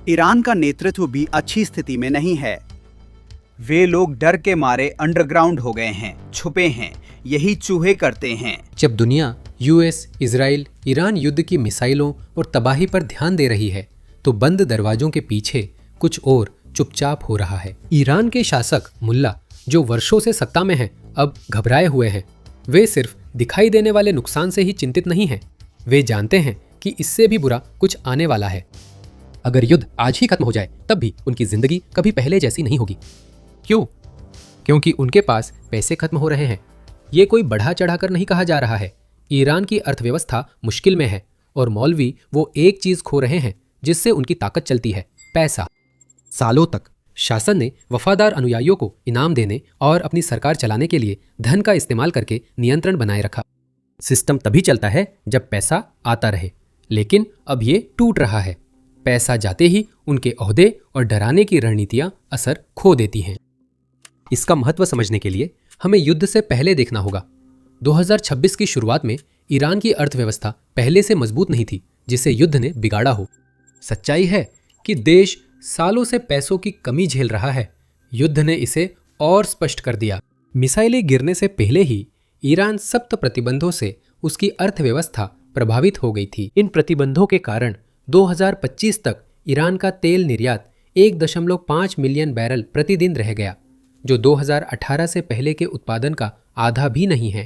Iran का नेतृत्व भी अच्छी स्थिति में नहीं है। वे लोग डर के मारे अंडरग्राउंड हो गए हैं, छुपे हैं, यही चूहे करते हैं। जब दुनिया यूएस, इजराइल, ईरान युद्ध की मिसाइलों और तबाही पर ध्यान दे रही है, तो बंद दरवाजों के पीछे कुछ और चुपचाप हो रहा है। ईरान के शासक मुल्ला, जो वर्षों से सत्ता में हैं, अब घबराए हुए हैं। वे सिर्फ दिखाई देने वाले नुकसान से ही चिंतित नहीं हैं। वे जानते हैं कि इससे भी बुरा कुछ आने वाला है। अगर युद्ध आज ही खत्म हो जाए, तब भी उनकी जिंदगी कभी पहले जैसी नहीं होगी। क्यों? क्योंकि उनके पास पैसे खत्म हो रहे हैं। ये कोई बढ़ा चढ़ाकर नहीं कहा जा रहा है। ईरान की अर्थव्यवस्था मुश्किल में है और मौलवी वो एक चीज खो रहे हैं जिससे उनकी ताकत चलती है, पैसा। सालों तक शासन ने वफादार अनुयायियों को इनाम देने और अपनी सरकार चलाने के लिए धन का इस्तेमाल करके नियंत्रण बनाए रखा। सिस्टम तभी चलता है जब पैसा आता रहे, लेकिन अब ये टूट रहा है। पैसा जाते ही उनके ओहदे और डराने की रणनीतियां असर खो देती हैं। इसका महत्व समझने के लिए हमें युद्ध से पहले देखना होगा। 2026 की शुरुआत में ईरान की अर्थव्यवस्था पहले से मजबूत नहीं थी, जिसे युद्ध ने बिगाड़ा हो। सच्चाई है कि देश सालों से पैसों की कमी झेल रहा है। युद्ध ने इसे और स्पष्ट कर दिया। मिसाइलें गिरने से पहले ही ईरान सख्त प्रतिबंधों से उसकी अर्थव्यवस्था प्रभावित हो गई थी। इन प्रतिबंधों के कारण 2025 तक ईरान का तेल निर्यात 1.5 मिलियन बैरल प्रतिदिन रह गया, जो 2018 से पहले के उत्पादन का आधा भी नहीं है।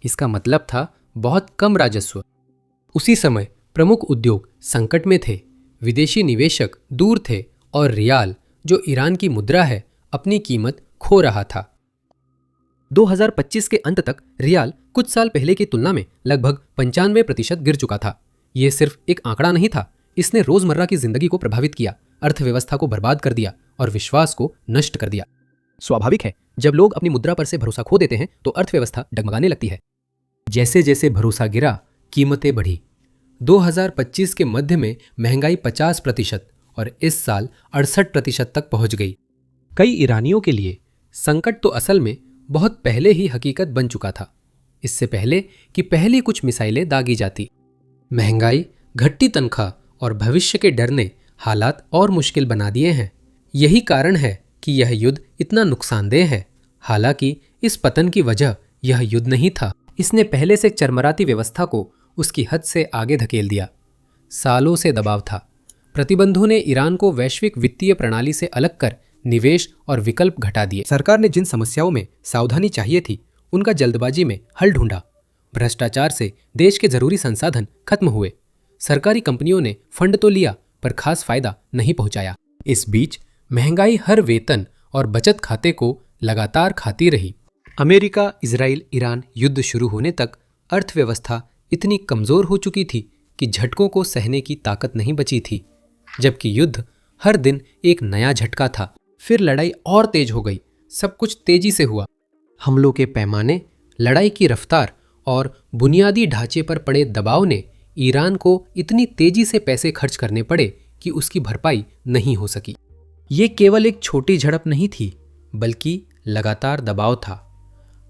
इसका मतलब था बहुत कम राजस्व। उसी समय प्रमुख उद्योग संकट में थे, विदेशी निवेशक दूर थे और रियाल, जो ईरान की मुद्रा है, अपनी कीमत खो रहा था। 2025 के अंत तक रियाल कुछ साल पहले की तुलना में लगभग 95% गिर चुका था। यह सिर्फ एक आंकड़ा नहीं था, इसने रोजमर्रा की जिंदगी को प्रभावित किया, अर्थव्यवस्था को बर्बाद कर दिया और विश्वास को नष्ट कर दिया। स्वाभाविक है, जब लोग अपनी मुद्रा पर से भरोसा खो देते हैं तो अर्थव्यवस्था डगमगाने लगती है। जैसे जैसे भरोसा गिरा, कीमतें बढ़ी। 2025 के मध्य में महंगाई 50% और इस साल 68% तक पहुंच गई। कई ईरानियों के लिए संकट तो असल में बहुत पहले ही हकीकत बन चुका था, इससे पहले कि पहली कुछ मिसाइलें दागी जाती। महंगाई, घटती तनख्वाह और भविष्य के डर ने हालात और मुश्किल बना दिए हैं। यही कारण है कि यह युद्ध इतना नुकसानदेह है। हालांकि इस पतन की वजह यह युद्ध नहीं था, इसने पहले से चरमराती व्यवस्था को उसकी हद से आगे धकेल दिया। सालों से दबाव था। प्रतिबंधों ने ईरान को वैश्विक वित्तीय प्रणाली से अलग कर निवेश और विकल्प घटा दिए। सरकार ने जिन समस्याओं में सावधानी चाहिए थी, उनका जल्दबाजी में हल ढूंढा। भ्रष्टाचार से देश के जरूरी संसाधन खत्म हुए। सरकारी कंपनियों ने फंड तो लिया, पर खास फायदा नहीं पहुंचाया। इस बीच महंगाई हर वेतन और बचत खाते को लगातार खाती रही। अमेरिका, इजराइल, ईरान युद्ध शुरू होने तक अर्थव्यवस्था इतनी कमजोर हो चुकी थी कि झटकों को सहने की ताकत नहीं बची थी, जबकि युद्ध हर दिन एक नया झटका था। फिर लड़ाई और तेज हो गई। सब कुछ तेजी से हुआ। हमलों के पैमाने, लड़ाई की रफ्तार और बुनियादी ढांचे पर पड़े दबाव ने ईरान को इतनी तेजी से पैसे खर्च करने पड़े कि उसकी भरपाई नहीं हो सकी। ये केवल एक छोटी झड़प नहीं थी, बल्कि लगातार दबाव था।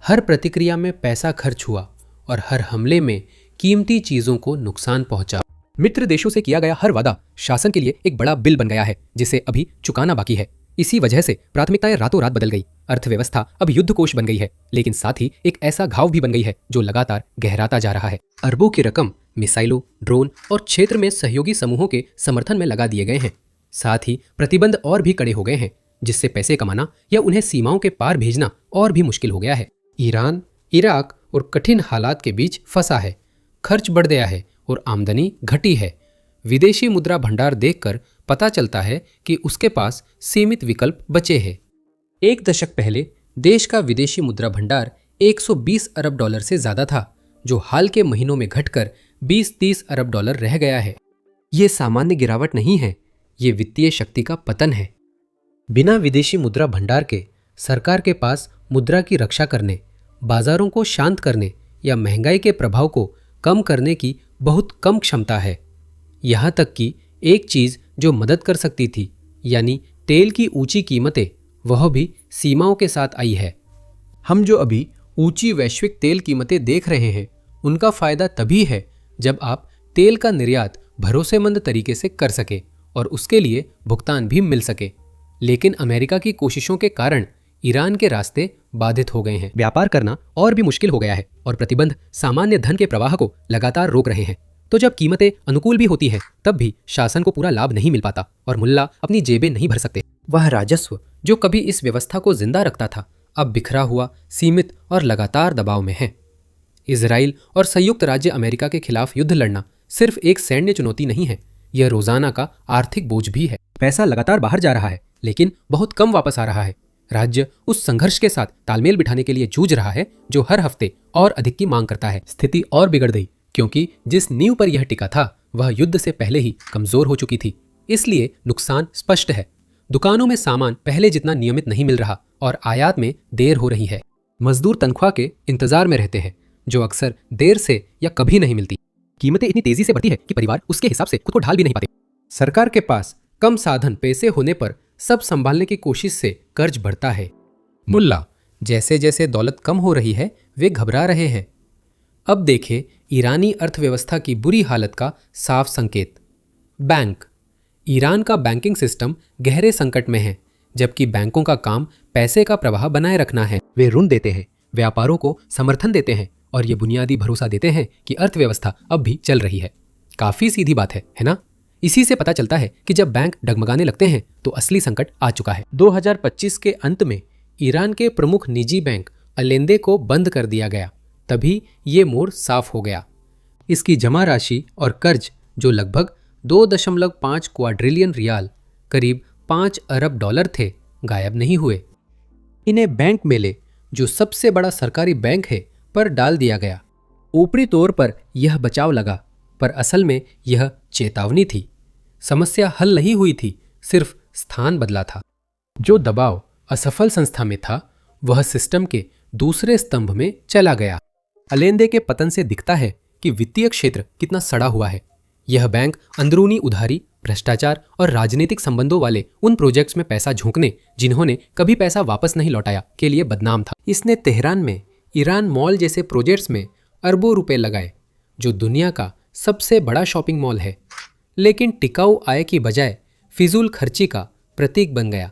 हर प्रतिक्रिया में पैसा खर्च हुआ और हर हमले में कीमती चीजों को नुकसान पहुंचा। मित्र देशों से किया गया हर वादा शासन के लिए एक बड़ा बिल बन गया है, जिसे अभी चुकाना बाकी है। इसी वजह से प्राथमिकताएं रातों रात बदल गई। अर्थव्यवस्था अब युद्ध कोष बन गई है, लेकिन साथ ही एक ऐसा घाव भी बन गई है जो लगातार गहराता जा रहा है। अरबों की रकम मिसाइलों, ड्रोन और क्षेत्र में सहयोगी समूहों के समर्थन में लगा दिए गए हैं। साथ ही प्रतिबंध और भी कड़े हो गए हैं, जिससे पैसे कमाना या उन्हें सीमाओं के पार भेजना और भी मुश्किल हो गया है। ईरान इराक और कठिन हालात के बीच फंसा है। खर्च बढ़ गया है और आमदनी घटी है। विदेशी मुद्रा भंडार देखकर पता चलता है कि उसके पास सीमित विकल्प बचे हैं। एक दशक पहले देश का विदेशी मुद्रा भंडार 120 अरब डॉलर से ज्यादा था, जो हाल के महीनों में घटकर 20-30 अरब डॉलर रह गया है। ये सामान्य गिरावट नहीं है, ये वित्तीय शक्ति का पतन है। बिना विदेशी मुद्रा भंडार के सरकार के पास मुद्रा की रक्षा करने, बाजारों को शांत करने या महंगाई के प्रभाव को कम करने की बहुत कम क्षमता है। यहाँ तक कि एक चीज जो मदद कर सकती थी, यानी तेल की ऊंची कीमतें, वह भी सीमाओं के साथ आई है। हम जो अभी ऊंची वैश्विक तेल कीमतें देख रहे हैं, उनका फायदा तभी है जब आप तेल का निर्यात भरोसेमंद तरीके से कर सके और उसके लिए भुगतान भी मिल सके। लेकिन अमेरिका की कोशिशों के कारण ईरान के रास्ते बाधित हो गए हैं। व्यापार करना और भी मुश्किल हो गया है और प्रतिबंध सामान्य धन के प्रवाह को लगातार रोक रहे हैं। तो जब कीमतें अनुकूल भी होती हैं, तब भी शासन को पूरा लाभ नहीं मिल पाता और मुल्ला अपनी जेबें नहीं भर सकते। वह राजस्व जो कभी इस व्यवस्था को जिंदा रखता था, अब बिखरा हुआ, सीमित और लगातार दबाव में है। इजराइल और संयुक्त राज्य अमेरिका के खिलाफ युद्ध लड़ना सिर्फ एक सैन्य चुनौती नहीं है, यह रोजाना का आर्थिक बोझ भी है। पैसा लगातार बाहर जा रहा है, लेकिन बहुत कम वापस आ रहा है। राज्य उस संघर्ष के साथ तालमेल बिठाने के लिए जूझ रहा है जो हर हफ्ते और अधिक की मांग करता है। स्थिति और बिगड़ गई क्योंकि जिस नींव पर यह टिका था वह युद्ध से पहले ही कमजोर हो चुकी थी। इसलिए नुकसान स्पष्ट है। दुकानों में सामान पहले जितना नियमित नहीं मिल रहा और आयात में देर हो रही है। मजदूर तनख्वाह के इंतजार में रहते हैं जो अक्सर देर से या कभी नहीं मिलती। कीमतें इतनी तेजी से बढ़ती है कि परिवार उसके हिसाब से खुद को ढाल भी नहीं पाते। सरकार के पास कम साधन पैसे होने पर सब संभालने की कोशिश से कर्ज बढ़ता है। मुल्ला जैसे जैसे दौलत कम हो रही है वे घबरा रहे हैं। अब देखें ईरानी अर्थव्यवस्था की बुरी हालत का साफ संकेत। बैंक। ईरान का बैंकिंग सिस्टम गहरे संकट में है, जबकि बैंकों का काम पैसे का प्रवाह बनाए रखना है। वे ऋण देते हैं, व्यापारों को समर्थन देते हैं और ये बुनियादी भरोसा देते हैं कि अर्थव्यवस्था अब भी चल रही है। काफी सीधी बात है ना? इसी से पता चलता है कि जब बैंक डगमगाने लगते हैं तो असली संकट आ चुका है। 2025 के अंत में ईरान के प्रमुख निजी बैंक अलेंदे को बंद कर दिया गया। तभी ये मोड़ साफ हो गया। इसकी जमा राशि और कर्ज जो लगभग 2.5 क्वाड्रिलियन रियाल, करीब 5 अरब डॉलर थे, गायब नहीं हुए। इन्हें बैंक मेले, जो सबसे बड़ा सरकारी बैंक है, पर डाल दिया गया। ऊपरी तौर पर यह बचाव लगा, पर असल में यह चेतावनी थी। समस्या हल नहीं हुई थी, सिर्फ स्थान बदला था। जो दबाव असफल संस्था में था वह सिस्टम के दूसरे स्तंभ में चला गया। अलेंदे के पतन से दिखता है कि वित्तीय क्षेत्र कितना सड़ा हुआ है। यह बैंक अंदरूनी उधारी, भ्रष्टाचार और राजनीतिक संबंधों वाले उन प्रोजेक्ट्स में पैसा झोंकने, जिन्होंने कभी पैसा वापस नहीं लौटाया, के लिए बदनाम था। इसने तेहरान में ईरान मॉल जैसे प्रोजेक्ट्स में अरबों रुपए लगाए, जो दुनिया का सबसे बड़ा शॉपिंग मॉल है, लेकिन टिकाऊ आय की बजाय फिजूल खर्ची का प्रतीक बन गया।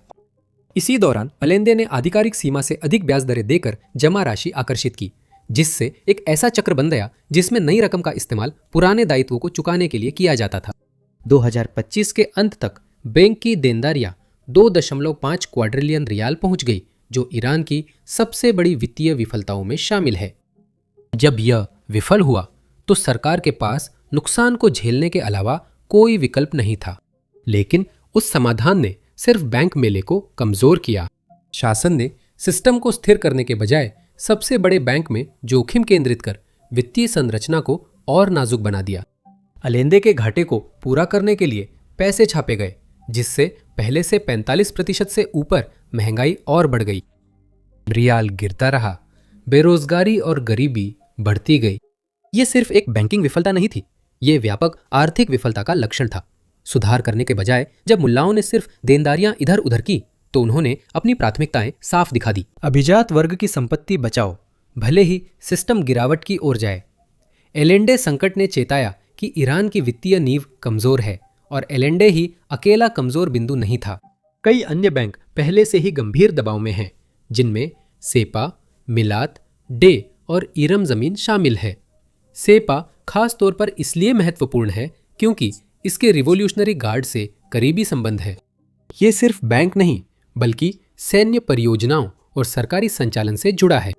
इसी दौरान अलेंदे ने आधिकारिक सीमा से अधिक ब्याज दरें देकर जमा राशि आकर्षित की, जिससे एक ऐसा चक्र बन गया जिसमें नई रकम का इस्तेमाल पुराने दायित्वों को चुकाने के लिए किया जाता था। 2025 के अंत तक बैंक की देनदारियां 2.5 क्वाड्रिलियन रियाल पहुंच गई, जो ईरान की सबसे बड़ी वित्तीय विफलताओं में शामिल है। जब यह विफल हुआ तो सरकार के पास नुकसान को झेलने के अलावा कोई विकल्प नहीं था। लेकिन उस समाधान ने सिर्फ बैंक मेले को कमजोर किया। शासन ने सिस्टम को स्थिर करने के बजाय सबसे बड़े बैंक में जोखिम केंद्रित कर वित्तीय संरचना को और नाजुक बना दिया। अलेंदे के घाटे को पूरा करने के लिए पैसे छापे गए, जिससे पहले से 45% से ऊपर महंगाई और बढ़ गई। रियाल गिरता रहा, बेरोजगारी और गरीबी बढ़ती गई। ये सिर्फ एक बैंकिंग विफलता नहीं थी, ये व्यापक आर्थिक विफलता का लक्षण था। सुधार करने के बजाय जब मुल्लाओं ने सिर्फ देनदारियां इधर उधर की, तो उन्होंने अपनी प्राथमिकताएं साफ दिखा दी। अभिजात वर्ग की संपत्ति बचाओ, भले ही सिस्टम गिरावट की ओर जाए। एलेंडे संकट ने चेताया कि ईरान की वित्तीय नींव कमजोर है और एलेंडे ही अकेला कमजोर बिंदु नहीं था। कई अन्य बैंक पहले से ही गंभीर दबाव में हैं, जिनमें सेपा, मिलात, डे और ईरम जमीन शामिल है। सेपा खास तौर पर इसलिए महत्वपूर्ण है क्योंकि इसके रिवोल्यूशनरी गार्ड से करीबी संबंध है। ये सिर्फ बैंक नहीं, बल्कि सैन्य परियोजनाओं और सरकारी संचालन से जुड़ा है।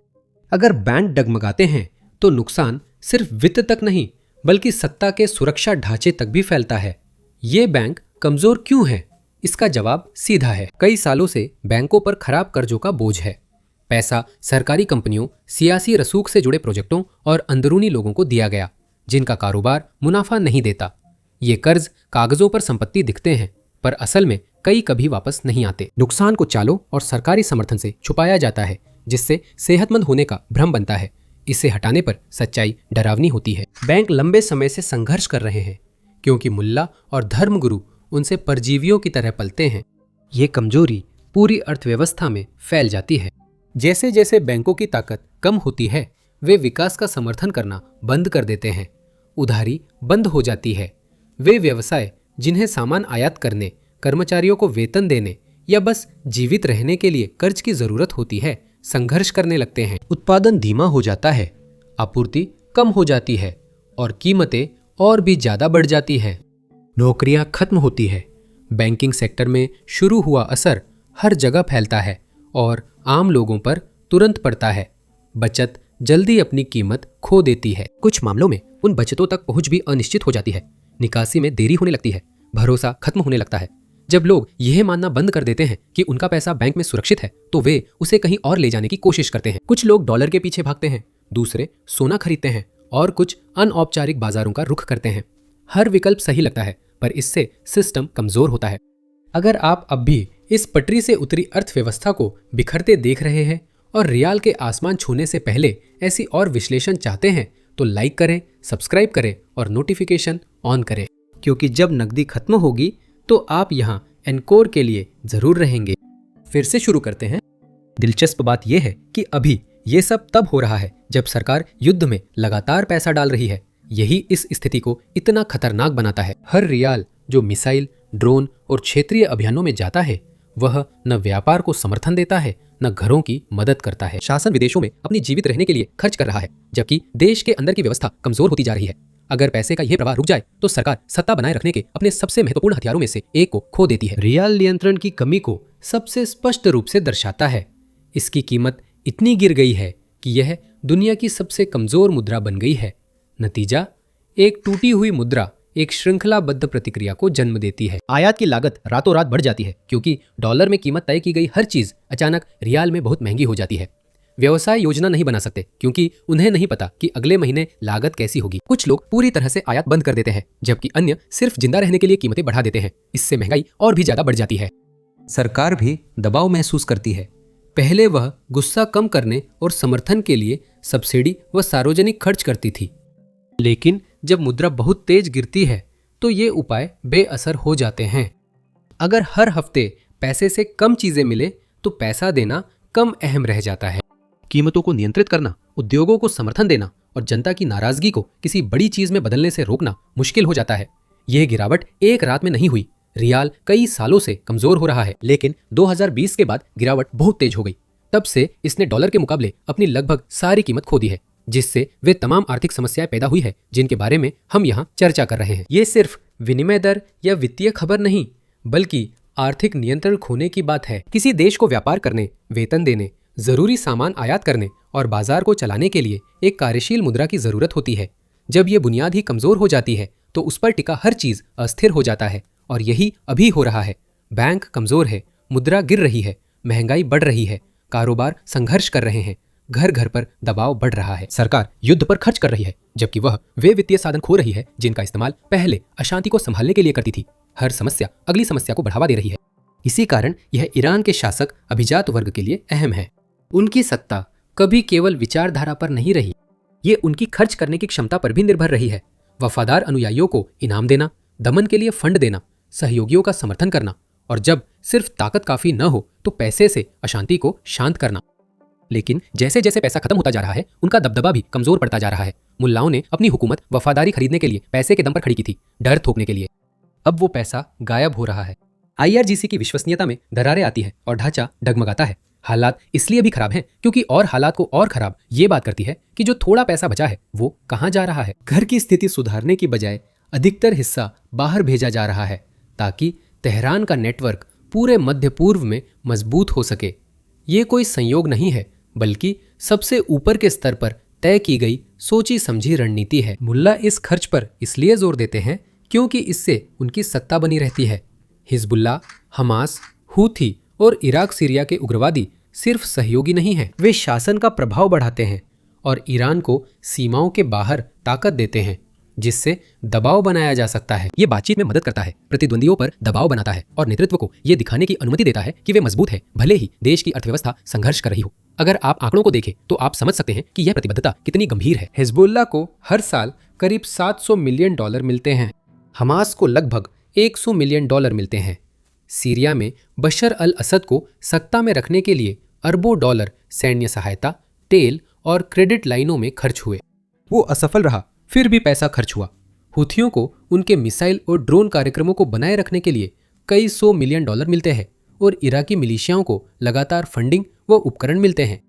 अगर बैंक डगमगाते हैं तो नुकसान सिर्फ वित्त तक नहीं, बल्कि सत्ता के सुरक्षा ढांचे तक भी फैलता है। ये बैंक कमजोर क्यों है? इसका जवाब सीधा है। कई सालों से बैंकों पर खराब कर्जों का बोझ है। पैसा सरकारी कंपनियों, सियासी रसूख से जुड़े प्रोजेक्टों और अंदरूनी लोगों को दिया गया, जिनका कारोबार मुनाफा नहीं देता। ये कर्ज कागजों पर संपत्ति दिखते हैं, पर असल में कई कभी वापस नहीं आते। नुकसान को चालों और सरकारी समर्थन से छुपाया जाता है, जिससे सेहतमंद होने का भ्रम बनता है। इसे हटाने पर सच्चाई डरावनी होती है। बैंक लंबे समय से संघर्ष कर रहे हैं, क्योंकि मुल्ला और धर्मगुरु उनसे परजीवियों की तरह पलते हैं। ये कमजोरी पूरी अर्थव्यवस्था में फैल जाती है। जैसे जैसे बैंकों की ताकत कम होती है, वे विकास का समर्थन करना बंद कर देते हैं। उधारी बंद हो जाती है। वे व्यवसाय जिन्हें सामान आयात करने, कर्मचारियों को वेतन देने या बस जीवित रहने के लिए कर्ज की जरूरत होती है, संघर्ष करने लगते हैं। उत्पादन धीमा हो जाता है, आपूर्ति कम हो जाती है और कीमतें और भी ज्यादा बढ़ जाती है। नौकरियां खत्म होती है। बैंकिंग सेक्टर में शुरू हुआ असर हर जगह फैलता है और आम लोगों पर तुरंत पड़ता है। बचत जल्दी अपनी कीमत खो देती है। कुछ मामलों में उन बचतों तक पहुंच भी अनिश्चित हो जाती है। निकासी में देरी होने लगती है, भरोसा खत्म होने लगता है। जब लोग यह मानना बंद कर देते हैं कि उनका पैसा बैंक में सुरक्षित है, तो वे उसे कहीं और ले जाने की कोशिश करते हैं। कुछ लोग डॉलर के पीछे भागते हैं, दूसरे सोना खरीदते हैं और कुछ अनौपचारिक बाजारों का रुख करते हैं। हर विकल्प सही लगता है, पर इससे सिस्टम कमजोर होता है। अगर आप अब भी इस पटरी से उतरी अर्थव्यवस्था को बिखरते देख रहे हैं और रियाल के आसमान छूने से पहले ऐसी और विश्लेषण चाहते हैं, तो लाइक करें, सब्सक्राइब करें और नोटिफिकेशन ऑन करें, क्योंकि जब नकदी खत्म होगी तो आप यहाँ एनकोर के लिए जरूर रहेंगे। फिर से शुरू करते हैं। दिलचस्प बात यह है कि अभी ये सब तब हो रहा है जब सरकार युद्ध में लगातार पैसा डाल रही है। यही इस स्थिति को इतना खतरनाक बनाता है। हर रियाल जो मिसाइल, ड्रोन और क्षेत्रीय अभियानों में जाता है, वह न व्यापार को समर्थन देता है, न घरों की मदद करता है। शासन विदेशों में अपनी जीवित रहने के लिए खर्च कर रहा है, जबकि देश के अंदर की व्यवस्था कमजोर होती जा रही है। अगर पैसे का यह प्रवाह रुक जाए तो सरकार सत्ता बनाए रखने के अपने सबसे महत्वपूर्ण हथियारों में से एक को खो देती है। रियाल नियंत्रण की कमी को सबसे स्पष्ट रूप से दर्शाता है। इसकी कीमत इतनी गिर गई है कि यह दुनिया की सबसे कमजोर मुद्रा बन गई है। नतीजा, एक टूटी हुई मुद्रा एक श्रृंखलाबद्ध प्रतिक्रिया को जन्म देती है। आयात की लागत रातों रात बढ़ जाती है, क्योंकि डॉलर में कीमत तय की गई हर चीज अचानक रियाल में बहुत महंगी हो जाती है। व्यवसाय योजना नहीं बना सकते, क्योंकि उन्हें नहीं पता कि अगले महीने लागत कैसी होगी। कुछ लोग पूरी तरह से आयात बंद कर देते हैं, जबकि अन्य सिर्फ जिंदा रहने के लिए कीमतें बढ़ा देते हैं। इससे महंगाई और भी ज्यादा बढ़ जाती है। सरकार भी दबाव महसूस करती है। पहले वह गुस्सा कम करने और समर्थन के लिए सब्सिडी व सार्वजनिक खर्च करती थी, लेकिन जब मुद्रा बहुत तेज गिरती है तो ये उपाय बेअसर हो जाते हैं। अगर हर हफ्ते पैसे से कम चीजें मिले तो पैसा देना कम अहम रह जाता है। कीमतों को नियंत्रित करना, उद्योगों को समर्थन देना और जनता की नाराजगी को किसी बड़ी चीज में बदलने से रोकना मुश्किल हो जाता है। यह गिरावट एक रात में नहीं हुई। रियाल कई सालों से कमजोर हो रहा है, लेकिन 2020 के बाद गिरावट बहुत तेज हो गई। तब से इसने डॉलर के मुकाबले अपनी लगभग सारी कीमत खो दी है, जिससे वे तमाम आर्थिक समस्याएं पैदा हुई है जिनके बारे में हम यहाँ चर्चा कर रहे हैं। ये सिर्फ विनिमय दर या वित्तीय खबर नहीं, बल्कि आर्थिक नियंत्रण खोने की बात है। किसी देश को व्यापार करने, वेतन देने, जरूरी सामान आयात करने और बाजार को चलाने के लिए एक कार्यशील मुद्रा की जरूरत होती है। जब ये बुनियाद ही कमजोर हो जाती है तो उस पर टिका हर चीज अस्थिर हो जाता है, और यही अभी हो रहा है। बैंक कमजोर है, मुद्रा गिर रही है, महंगाई बढ़ रही है, कारोबार संघर्ष कर रहे हैं, घर घर पर दबाव बढ़ रहा है। सरकार युद्ध पर खर्च कर रही है, जबकि वह वे वित्तीय साधन खो रही है जिनका इस्तेमाल पहले अशांति को संभालने के लिए करती थी। हर समस्या अगली समस्या को बढ़ावा दे रही है। इसी कारण यह ईरान के शासक अभिजात वर्ग के लिए अहम है। उनकी सत्ता कभी केवल विचारधारा पर नहीं रही, ये उनकी खर्च करने की क्षमता पर भी निर्भर रही है। वफादार अनुयायियों को इनाम देना, दमन के लिए फंड देना, सहयोगियों का समर्थन करना, और जब सिर्फ ताकत काफी न हो तो पैसे से अशांति को शांत करना। लेकिन जैसे जैसे पैसा खत्म होता जा रहा है, उनका दबदबा भी कमजोर पड़ता जा रहा है। मुल्लाओं ने अपनी हुकूमत वफादारी खरीदने के लिए पैसे के दम पर खड़ी की थी, डर थोपने के लिए। अब वो पैसा गायब हो रहा है। IRGC की विश्वसनीयता में दरारें आती है और ढांचा डगमगाता है। हालात इसलिए भी खराब हैं क्योंकि और हालात को और खराब ये बात करती है कि जो थोड़ा पैसा बचा है वो कहाँ जा रहा है। घर की स्थिति सुधारने की बजाय अधिकतर हिस्सा बाहर भेजा जा रहा है, ताकि तेहरान का नेटवर्क पूरे मध्य पूर्व में मजबूत हो सके। ये कोई संयोग नहीं है, बल्कि सबसे ऊपर के स्तर पर तय की गई सोची समझी रणनीति है। मुल्ला इस खर्च पर इसलिए जोर देते हैं क्योंकि इससे उनकी सत्ता बनी रहती है। हिजबुल्लाह, हमास, हूथी और इराक सीरिया के उग्रवादी सिर्फ सहयोगी नहीं हैं, वे शासन का प्रभाव बढ़ाते हैं और ईरान को सीमाओं के बाहर ताकत देते हैं, जिससे दबाव बनाया जा सकता है। ये बातचीत में मदद करता है, प्रतिद्वंदियों पर दबाव बनाता है और नेतृत्व को ये दिखाने की अनुमति देता है कि वे मजबूत है, भले ही देश की अर्थव्यवस्था संघर्ष कर रही हो। अगर आप आंकड़ों को देखें तो आप समझ सकते हैं कि यह प्रतिबद्धता कितनी गंभीर है। हिजबुल्लाह को हर साल करीब $700 मिलियन मिलते हैं। हमास को लगभग $100 मिलियन मिलते हैं। सीरिया में बशर अल असद को सत्ता में रखने के लिए अरबों डॉलर सैन्य सहायता, तेल और क्रेडिट लाइनों में खर्च हुए। वो असफल रहा, फिर भी पैसा खर्च हुआ। हुथियों को उनके मिसाइल और ड्रोन कार्यक्रमों को बनाए रखने के लिए कई $100 मिलियन मिलते हैं और इराकी मिलिशियाओं को लगातार फंडिंग व उपकरण मिलते हैं।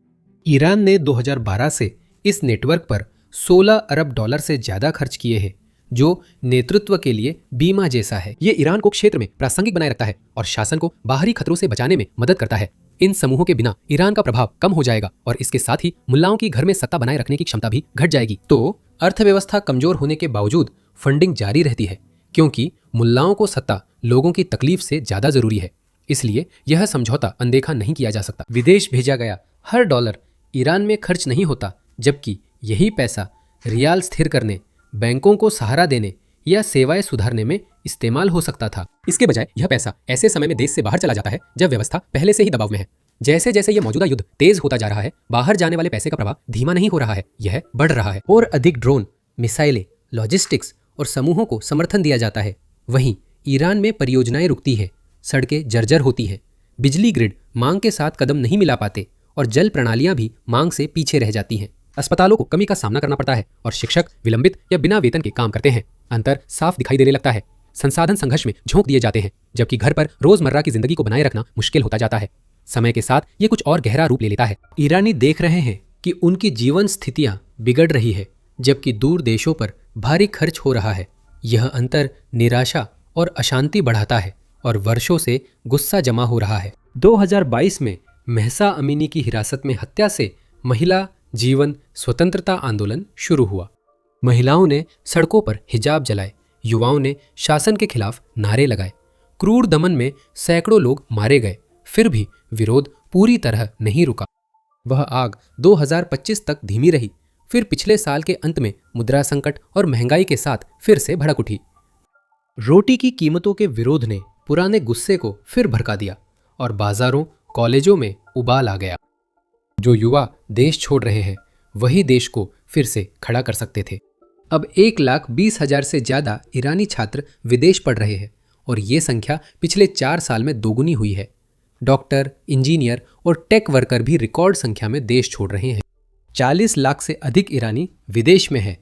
ईरान ने 2012 से इस नेटवर्क पर $16 अरब से ज्यादा खर्च किए हैं, जो नेतृत्व के लिए बीमा जैसा है। ये ईरान को क्षेत्र में प्रासंगिक बनाए रखता है और शासन को बाहरी खतरों से बचाने में मदद करता है। इन समूहों के बिना ईरान का प्रभाव कम हो जाएगा और इसके साथ ही मुल्लाओं की घर में सत्ता बनाए रखने की क्षमता भी घट जाएगी। तो अर्थव्यवस्था कमजोर होने के बावजूद फंडिंग जारी रहती है, क्योंकि मुल्लाओं को सत्ता लोगों की तकलीफ से ज्यादा जरूरी है। इसलिए यह समझौता अनदेखा नहीं किया जा सकता। विदेश भेजा गया हर डॉलर ईरान में खर्च नहीं होता, जबकि यही पैसा रियाल स्थिर करने, बैंकों को सहारा देने या सेवाएं सुधारने में इस्तेमाल हो सकता था। इसके बजाय यह पैसा ऐसे समय में देश से बाहर चला जाता है जब व्यवस्था पहले से ही दबाव में है। जैसे जैसे यह मौजूदा युद्ध तेज होता जा रहा है, बाहर जाने वाले पैसे का प्रवाह धीमा नहीं हो रहा है, यह बढ़ रहा है और अधिक ड्रोन, मिसाइलें, लॉजिस्टिक्स और समूहों को समर्थन दिया जाता है। वहीं ईरान में परियोजनाएं रुकती है, सड़कें जर्जर होती है, बिजली ग्रिड मांग के साथ कदम नहीं मिला पाते और जल प्रणालियां भी मांग से पीछे रह जाती हैं। अस्पतालों को कमी का सामना करना पड़ता है और शिक्षक विलंबित या बिना वेतन के काम करते हैं। अंतर साफ दिखाई देने लगता है। संसाधन संघर्ष में झोंक दिए जाते हैं, जबकि घर पर रोजमर्रा की जिंदगी को बनाए रखना मुश्किल होता जाता है। समय के साथ ये कुछ और गहरा रूप ले लेता है। ईरानी देख रहे हैं कि उनकी जीवन स्थितियां बिगड़ रही है, जबकि दूर देशों पर भारी खर्च हो रहा है। यह अंतर निराशा और अशांति बढ़ाता है और वर्षों से गुस्सा जमा हो रहा है। 2022 में महसा अमीनी की हिरासत में हत्या से महिला जीवन स्वतंत्रता आंदोलन शुरू हुआ। महिलाओं ने सड़कों पर हिजाब जलाए, युवाओं ने शासन के खिलाफ नारे लगाए। क्रूर दमन में सैकड़ों लोग मारे गए, फिर भी विरोध पूरी तरह नहीं रुका। वह आग 2025 तक धीमी रही, फिर पिछले साल के अंत में मुद्रा संकट और महंगाई के साथ फिर से भड़क उठी। रोटी की कीमतों के विरोध ने पुराने गुस्से को फिर भड़का दिया और बाजारों, कॉलेजों में उबाल आ गया। जो युवा देश छोड़ रहे हैं, वही देश को फिर से खड़ा कर सकते थे। अब 1,20,000 से ज्यादा ईरानी छात्र विदेश पढ़ रहे हैं और ये संख्या पिछले 4 साल में दोगुनी हुई है। डॉक्टर, इंजीनियर और टेक वर्कर भी रिकॉर्ड संख्या में देश छोड़ रहे हैं। 40 लाख से अधिक ईरानी विदेश में है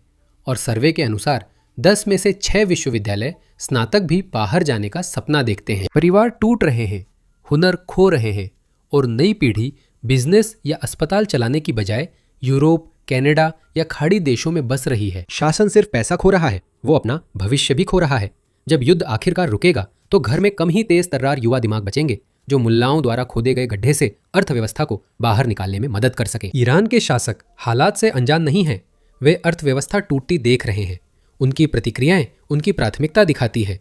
और सर्वे के अनुसार 10 में से 6 विश्वविद्यालय स्नातक भी बाहर जाने का सपना देखते हैं। परिवार टूट रहे हैं, हुनर खो रहे हैं और नई पीढ़ी बिजनेस या अस्पताल चलाने की बजाय यूरोप, कनाडा या खाड़ी देशों में बस रही है। शासन सिर्फ पैसा खो रहा है, वो अपना भविष्य भी खो रहा है। जब युद्ध आखिरकार रुकेगा तो घर में कम ही तेज तर्रार युवा दिमाग बचेंगे, जो मुल्लाओं द्वारा खोदे गए गड्ढे से अर्थव्यवस्था को बाहर निकालने में मदद कर सके। ईरान के शासक हालात से अनजान नहीं हैं, वे अर्थव्यवस्था टूटती देख रहे हैं। उनकी प्रतिक्रियाएं उनकी प्राथमिकता दिखाती है।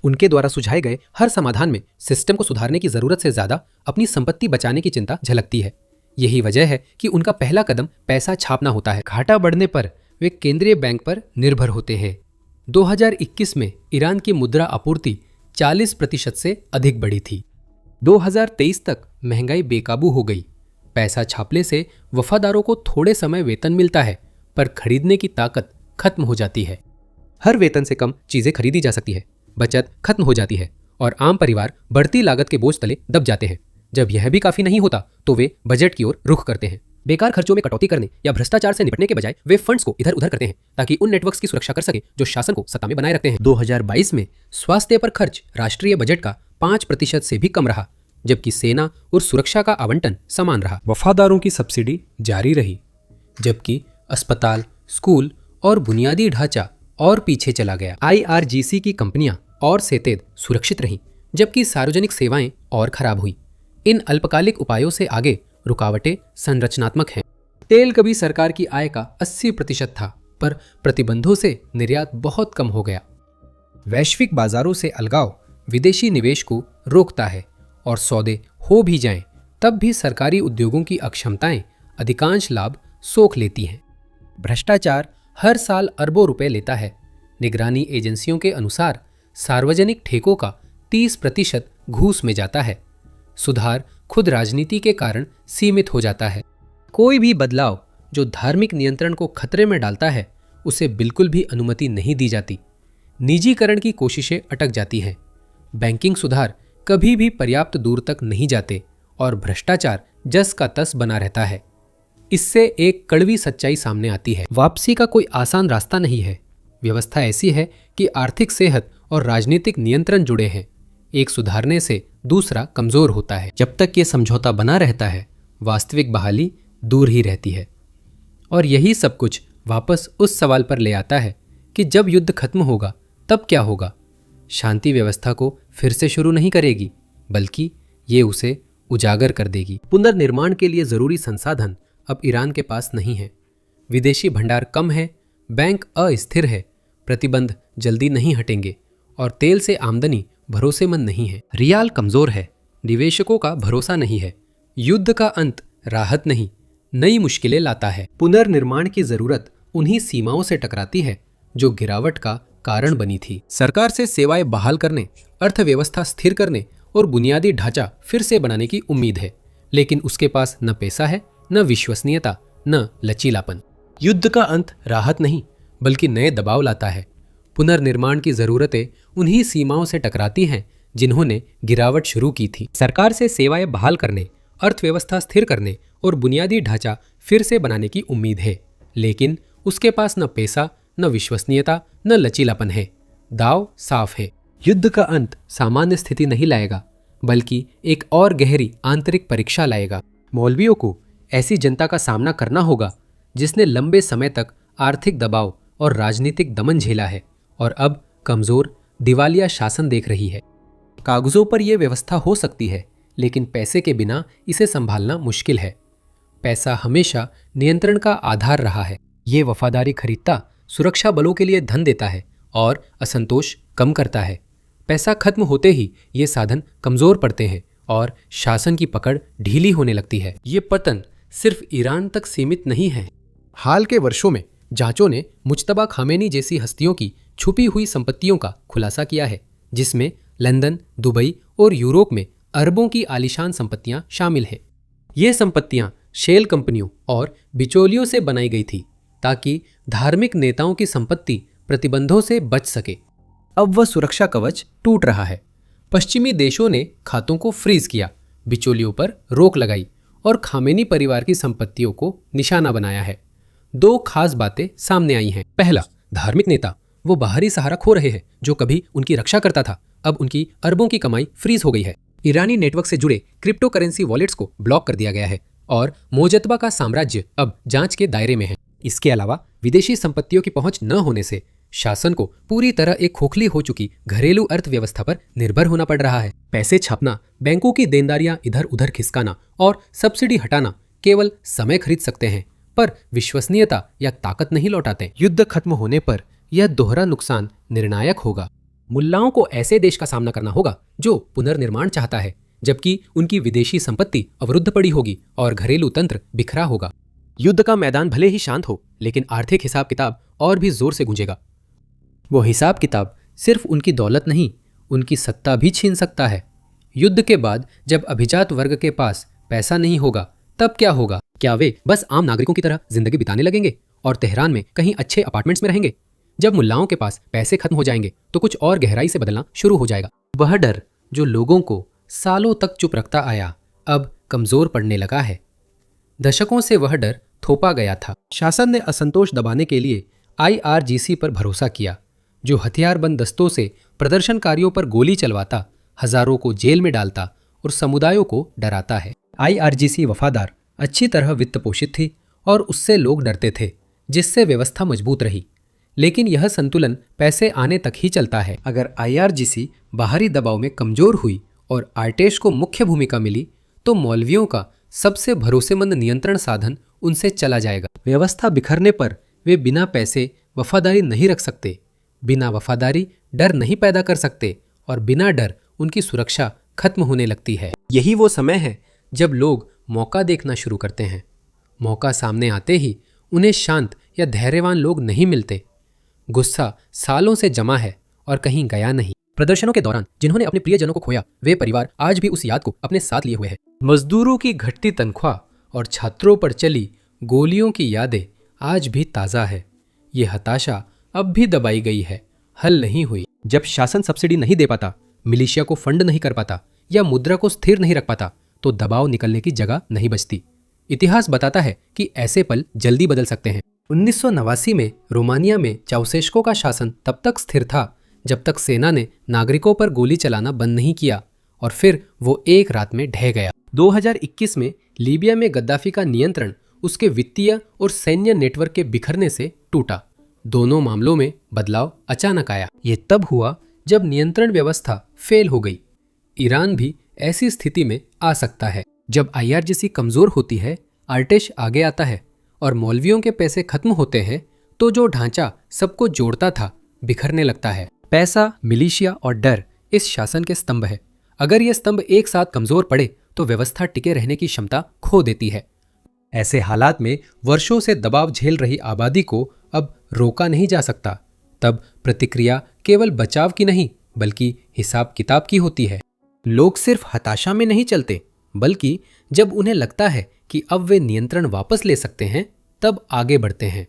उनके द्वारा सुझाए गए हर समाधान में सिस्टम को सुधारने की जरूरत से ज्यादा अपनी संपत्ति बचाने की चिंता झलकती है। यही वजह है कि उनका पहला कदम पैसा छापना होता है। घाटा बढ़ने पर वे केंद्रीय बैंक पर निर्भर होते हैं। 2021 में ईरान की मुद्रा आपूर्ति 40% से अधिक बढ़ी थी। 2023 तक महंगाई बेकाबू हो गई। पैसा छापने से वफादारों को थोड़े समय वेतन मिलता है, पर खरीदने की ताकत खत्म हो जाती है। हर वेतन से कम चीजें खरीदी जा सकती है, बचत खत्म हो जाती है और आम परिवार बढ़ती लागत के बोझ तले दब जाते हैं। जब यह भी काफी नहीं होता तो वे बजट की ओर रुख करते हैं। बेकार खर्चों में कटौती करने या भ्रष्टाचार से निपटने के बजाय वे फंड्स को इधर उधर करते हैं ताकि उन नेटवर्क्स की सुरक्षा कर सके जो शासन को सत्ता में बनाए रखते हैं। 2022 में स्वास्थ्य पर खर्च राष्ट्रीय बजट का 5% से भी कम रहा, जबकि सेना और सुरक्षा का आवंटन समान रहा। वफादारों की सब्सिडी जारी रही, जबकि अस्पताल, स्कूल और बुनियादी ढांचा और पीछे चला गया। IRGC की कंपनियां और सेतेद सुरक्षित रहीं, जबकि सार्वजनिक सेवाएं और खराब हुई। इन अल्पकालिक उपायों से आगे रुकावटें संरचनात्मक हैं। तेल कभी सरकार की आय का 80% था, पर प्रतिबंधों से निर्यात बहुत कम हो गया। वैश्विक बाजारों से अलगाव विदेशी निवेश को रोकता है और सौदे हो भी जाएं, तब भी सरकारी उद्योगों की अक्षमताएं अधिकांश लाभ सोख लेती हैं। भ्रष्टाचार हर साल अरबों रुपए लेता है। निगरानी एजेंसियों के अनुसार सार्वजनिक ठेकों का 30% घूस में जाता है। सुधार खुद राजनीति के कारण सीमित हो जाता है। कोई भी बदलाव जो धार्मिक नियंत्रण को खतरे में डालता है, उसे बिल्कुल भी अनुमति नहीं दी जाती। निजीकरण की कोशिशें अटक जाती हैं। बैंकिंग सुधार कभी भी पर्याप्त दूर तक नहीं जाते और भ्रष्टाचार जस का तस बना रहता है। इससे एक कड़वी सच्चाई सामने आती है। वापसी का कोई आसान रास्ता नहीं है। व्यवस्था ऐसी है कि आर्थिक सेहत और राजनीतिक नियंत्रण जुड़े हैं। एक सुधारने से दूसरा कमजोर होता है। जब तक ये समझौता बना रहता है, वास्तविक बहाली दूर ही रहती है। और यही सब कुछ वापस उस सवाल पर ले आता है कि जब युद्ध खत्म होगा तब क्या होगा। शांति व्यवस्था को फिर से शुरू नहीं करेगी, बल्कि ये उसे उजागर कर देगी। पुनर्निर्माण के लिए जरूरी संसाधन अब ईरान के पास नहीं है। विदेशी भंडार कम है, बैंक अस्थिर है, प्रतिबंध जल्दी नहीं हटेंगे और तेल से आमदनी भरोसेमंद नहीं है। रियाल कमजोर है, निवेशकों का भरोसा नहीं है। युद्ध का अंत राहत नहीं, नई मुश्किलें लाता है। पुनर्निर्माण की जरूरत उन्हीं सीमाओं से टकराती है जो गिरावट का कारण बनी थी। सरकार से सेवाएं बहाल करने, अर्थव्यवस्था स्थिर करने और बुनियादी ढांचा फिर से बनाने की उम्मीद है, लेकिन उसके पास न पैसा है, न विश्वसनीयता, न लचीलापन। युद्ध का अंत राहत नहीं, बल्कि नए दबाव लाता है। पुनर्निर्माण की जरूरतें उन्हीं सीमाओं से टकराती हैं जिन्होंने गिरावट शुरू की थी। सरकार से सेवाएं बहाल करने, अर्थव्यवस्था स्थिर करने और बुनियादी ढांचा फिर से बनाने की उम्मीद है, लेकिन उसके पास न पैसा, न विश्वसनीयता, न लचीलापन है। दाव साफ है। युद्ध का अंत सामान्य स्थिति नहीं लाएगा, बल्कि एक और गहरी आंतरिक परीक्षा लाएगा। मौलवियों को ऐसी जनता का सामना करना होगा जिसने लंबे समय तक आर्थिक दबाव और राजनीतिक दमन झेला है और अब कमजोर दिवालिया शासन देख रही है। कागजों पर यह व्यवस्था हो सकती है, लेकिन पैसे के बिना इसे संभालना मुश्किल है। पैसा हमेशा नियंत्रण का आधार रहा है। ये वफादारी खरीदता, सुरक्षा बलों के लिए धन देता है और असंतोष कम करता है। पैसा खत्म होते ही ये साधन कमजोर पड़ते हैं और शासन की पकड़ ढीली होने लगती है। ये पतन सिर्फ ईरान तक सीमित नहीं है। हाल के वर्षों में जांचों ने मुज्तबा खामेनी जैसी हस्तियों की छुपी हुई संपत्तियों का खुलासा किया है, जिसमें लंदन, दुबई और यूरोप में अरबों की आलीशान संपत्तियां शामिल हैं। ये संपत्तियां शेल कंपनियों और बिचौलियों से बनाई गई थी ताकि धार्मिक नेताओं की संपत्ति प्रतिबंधों से बच सके। अब वह सुरक्षा कवच टूट रहा है। पश्चिमी देशों ने खातों को फ्रीज किया, बिचौलियों पर रोक लगाई और खामेनी परिवार की संपत्तियों को निशाना बनाया है। दो खास बातें सामने आई हैं। पहला, धार्मिक नेता वो बाहरी सहारा खो रहे हैं जो कभी उनकी रक्षा करता था। अब उनकी अरबों की कमाई फ्रीज हो गई है। ईरानी नेटवर्क से जुड़े क्रिप्टो करेंसी वॉलेट्स को ब्लॉक कर दिया गया है और मोजतबा का साम्राज्य अब जांच के दायरे में है। इसके अलावा विदेशी संपत्तियों की पहुंच न होने से शासन को पूरी तरह एक खोखली हो चुकी घरेलू अर्थव्यवस्था पर निर्भर होना पड़ रहा है। पैसे छापना, बैंकों की देनदारियां इधर उधर खिसकाना और सब्सिडी हटाना केवल समय खरीद सकते हैं, पर विश्वसनीयता या ताकत नहीं लौटाते। युद्ध खत्म होने पर यह दोहरा नुकसान निर्णायक होगा। मुल्लाओं को ऐसे देश का सामना करना होगा जो पुनर्निर्माण चाहता है, जबकि उनकी विदेशी संपत्ति अवरुद्ध पड़ी होगी और घरेलू तंत्र बिखरा होगा। युद्ध का मैदान भले ही शांत हो, लेकिन आर्थिक हिसाब किताब और भी जोर से गूंजेगा। वो हिसाब किताब सिर्फ उनकी दौलत नहीं, उनकी सत्ता भी छीन सकता है। युद्ध के बाद जब अभिजात वर्ग के पास पैसा नहीं होगा, तब क्या होगा? क्या वे बस आम नागरिकों की तरह जिंदगी बिताने लगेंगे और तेहरान में कहीं अच्छे अपार्टमेंट्स में रहेंगे? जब मुल्लाओं के पास पैसे खत्म हो जाएंगे तो कुछ और गहराई से बदलना शुरू हो जाएगा। वह डर जो लोगों को सालों तक चुप रखता आया, अब कमजोर पड़ने लगा है। दशकों से वह डर थोपा गया था। शासन ने असंतोष दबाने के लिए IRGC पर भरोसा किया, जो हथियारबंद दस्तों से प्रदर्शनकारियों पर गोली चलवाता, हजारों को जेल में डालता और समुदायों को डराता है। IRGC वफादार, अच्छी तरह वित्त पोषित थी और उससे लोग डरते थे, जिससे व्यवस्था मजबूत रही। लेकिन यह संतुलन पैसे आने तक ही चलता है। अगर IRGC बाहरी दबाव में कमजोर हुई और आर्टेश को मुख्य भूमिका मिली, तो मौलवियों का सबसे भरोसेमंद नियंत्रण साधन उनसे चला जाएगा। व्यवस्था बिखरने पर वे बिना पैसे वफादारी नहीं रख सकते, बिना वफादारी डर नहीं पैदा कर सकते और बिना डर उनकी सुरक्षा खत्म होने लगती है। यही वो समय है जब लोग मौका देखना शुरू करते हैं। मौका सामने आते ही उन्हें शांत या धैर्यवान लोग नहीं मिलते। गुस्सा सालों से जमा है और कहीं गया नहीं। प्रदर्शनों के दौरान जिन्होंने अपने प्रियजनों को खोया, वे परिवार आज भी उस याद को अपने साथ लिए हुए हैं। मजदूरों की घटती तनख्वाह और छात्रों पर चली गोलियों की यादें आज भी ताज़ा है। ये हताशा अब भी दबाई गई है, हल नहीं हुई। जब शासन सब्सिडी नहीं दे पाता, मिलिशिया को फंड नहीं कर पाता या मुद्रा को स्थिर नहीं रख पाता, तो दबाव निकलने की जगह नहीं बचती। इतिहास बताता है कि ऐसे पल जल्दी बदल सकते हैं, 1989 में रोमानिया में चाउसेस्को का शासन तब तक स्थिर था जब तक सेना ने नागरिकों पर गोली चलाना बंद नहीं किया और फिर वो एक रात में ढह गया। 2021 में लीबिया में गद्दाफी का नियंत्रण उसके वित्तीय और सैन्य नेटवर्क के बिखरने से टूटा। दोनों मामलों में बदलाव अचानक आया। ये तब हुआ जब नियंत्रण व्यवस्था फेल हो गई। ईरान भी ऐसी स्थिति में आ सकता है। जब IRGC कमजोर होती है, आर्टेश आगे आता है और मौलवियों के पैसे खत्म होते हैं तो जो ढांचा सबको जोड़ता था बिखरने लगता है। पैसा, मिलिशिया और डर इस शासन के स्तंभ है। अगर ये स्तंभ एक साथ कमजोर पड़े तो व्यवस्था टिके रहने की क्षमता खो देती है। ऐसे हालात में वर्षों से दबाव झेल रही आबादी को अब रोका नहीं जा सकता। तब प्रतिक्रिया केवल बचाव की नहीं बल्कि हिसाब किताब की होती है। लोग सिर्फ हताशा में नहीं चलते, बल्कि जब उन्हें लगता है कि अब वे नियंत्रण वापस ले सकते हैं तब आगे बढ़ते हैं।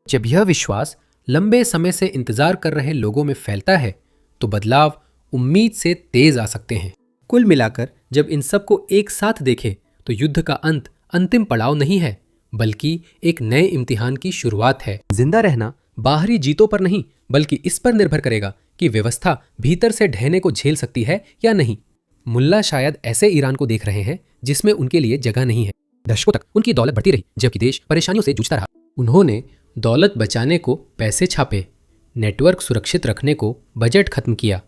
जब यह विश्वास लंबे समय से इंतजार कर रहे लोगों में फैलता है तो बदलाव उम्मीद से तेज आ सकते हैं। कुल मिलाकर जब इन सबको एक साथ देखें तो युद्ध का अंत अंतिम पड़ाव नहीं है बल्कि एक नए इम्तिहान की शुरुआत है। जिंदा रहना बाहरी जीतों पर नहीं बल्कि इस पर निर्भर करेगा कि व्यवस्था भीतर से ढहने को झेल सकती है या नहीं। मुल्ला शायद ऐसे ईरान को देख रहे हैं जिसमें उनके लिए जगह नहीं है। दशकों तक उनकी दौलत बढ़ती रही जबकि देश परेशानियों से जूझता रहा। उन्होंने दौलत बचाने को पैसे छापे, नेटवर्क सुरक्षित रखने को बजट खत्म किया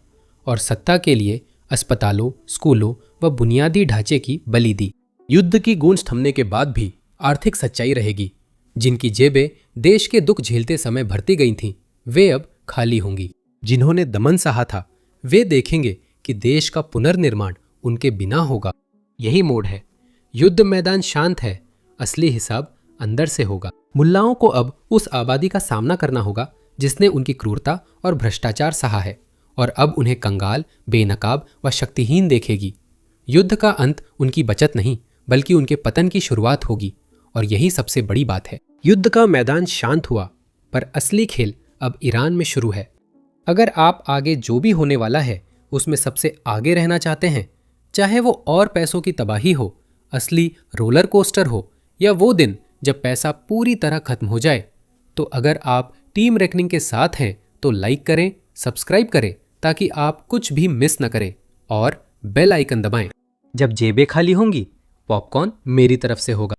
और सत्ता के लिए अस्पतालों, स्कूलों व बुनियादी ढांचे की बलि दी। युद्ध की गूंज थमने के बाद भी आर्थिक सच्चाई रहेगी। जिनकी जेबें देश के दुख झेलते समय भरती गई थीं, वे अब खाली होंगी। जिन्होंने दमन सहा था, वे देखेंगे कि देश का पुनर्निर्माण उनके बिना होगा। यही मोड़ है। युद्ध मैदान शांत है, असली हिसाब अंदर से होगा। मुल्लाओं को अब उस आबादी का सामना करना होगा जिसने उनकी क्रूरता और भ्रष्टाचार सहा है और अब उन्हें कंगाल, बेनकाब व शक्तिहीन देखेगी। युद्ध का अंत उनकी बचत नहीं बल्कि उनके पतन की शुरुआत होगी और यही सबसे बड़ी बात है। युद्ध का मैदान शांत हुआ पर असली खेल अब ईरान में शुरू है। अगर आप आगे जो भी होने वाला है उसमें सबसे आगे रहना चाहते हैं, चाहे वो और पैसों की तबाही हो, असली रोलर कोस्टर हो या वो दिन जब पैसा पूरी तरह खत्म हो जाए, तो अगर आप टीम रेकनिंग के साथ हैं तो लाइक करें, सब्सक्राइब करें ताकि आप कुछ भी मिस न करें और बेल आइकन दबाएं। जब जेबें खाली होंगी, पॉपकॉर्न मेरी तरफ से होगा।